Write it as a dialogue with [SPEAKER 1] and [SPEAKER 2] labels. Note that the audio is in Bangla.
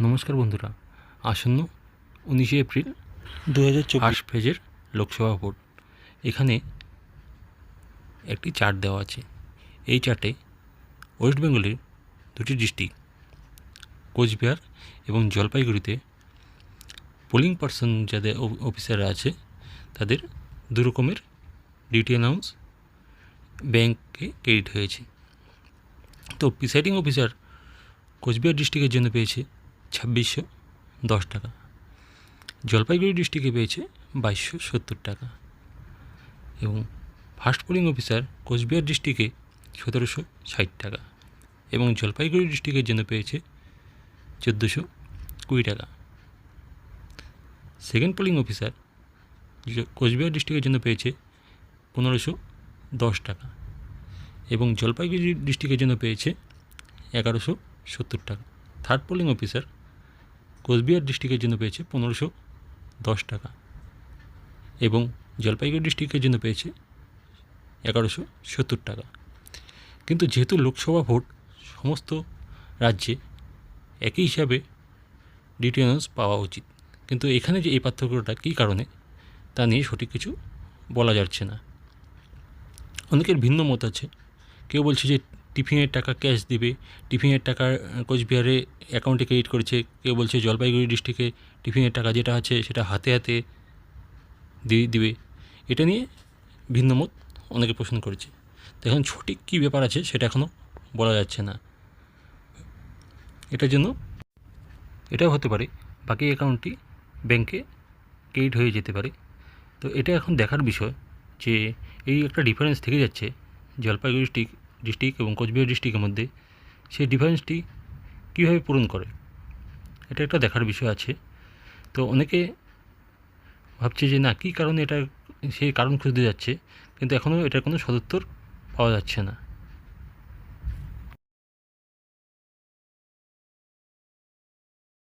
[SPEAKER 1] নমস্কার বন্ধুরা, আসন্ন 19শে এপ্রিল
[SPEAKER 2] 2024
[SPEAKER 1] ফার্স্ট ফেজের লোকসভা ভোট। এখানে একটি চার্ট দেওয়া আছে। এই চার্টে ওয়েস্ট বেঙ্গলের দুটি ডিস্ট্রিক্ট কোচবিহার এবং জলপাইগুড়িতে পোলিং পার্সন যাদের অফিসাররা আছে তাদের দু রকমের ডিউটি অ্যানাউন্স ব্যাংকে ক্রেডিট হয়েছে। তো প্রিসাইডিং অফিসার কোচবিহার ডিস্ট্রিক্টের জন্য পেয়েছে 2610 টাকা, জলপাইগুড়ি ডিস্ট্রিক্টে পেয়েছে 2270 টাকা এবং ফার্স্ট পোলিং অফিসার কোচবিহার ডিস্ট্রিক্টে 1760 টাকা এবং জলপাইগুড়ি ডিস্ট্রিক্টের জন্য পেয়েছে 1420 টাকা। সেকেন্ড পোলিং অফিসার কোচবিহার ডিস্ট্রিক্টের জন্য পেয়েছে 1510 টাকা এবং জলপাইগুড়ি ডিস্ট্রিক্টের জন্য পেয়েছে 1170 টাকা। থার্ড পোলিং অফিসার কোচবিহার ডিস্ট্রিক্টের জন্য পেয়েছে 1510 টাকা এবং জলপাইগুড়ি ডিস্ট্রিক্টের জন্য পেয়েছে 1170 টাকা। কিন্তু যেহেতু লোকসভা ভোট সমস্ত রাজ্যে একই হিসাবে ডিউটি অ্যানাউন্স পাওয়া উচিত, কিন্তু এখানে যে এই পার্থক্যটা কী কারণে তা নিয়ে সঠিক কিছু বলা যাচ্ছে না। অনেকের ভিন্ন মত আছে। কেউ বলছে যে টিফিনের টাকা ক্যাশ দিবে, টিফিনের টাকা কোচবিহারে অ্যাকাউন্টে ক্রেডিট করেছে। কেউ বলছে জলপাইগুড়ি ডিস্ট্রিক্টে টিফিনের টাকা যেটা আছে সেটা হাতে হাতে দিবে। এটা নিয়ে ভিন্ন মত অনেকে পোষণ করেছে। তো এখন সঠিক কী ব্যাপার আছে সেটা এখনও বলা যাচ্ছে না। এটার জন্য এটাও হতে পারে বাকি অ্যাকাউন্টটি ব্যাংকে ক্রেডিট হয়ে যেতে পারে। তো এটা এখন দেখার বিষয় যে এই একটা ডিফারেন্স থেকে যাচ্ছে জলপাইগুড়ি ডিস্ট্রিক্ট এবং কোচবিহার ডিস্ট্রিক্টের মধ্যে, সেই ডিফারেন্সটি কীভাবে পূরণ করে এটা একটা দেখার বিষয় আছে। তো অনেকে ভাবছে যে না, কী কারণে এটা সেই কারণ খুঁজতে যাচ্ছে, কিন্তু এখনও এটার কোনো সদুত্তর পাওয়া যাচ্ছে না।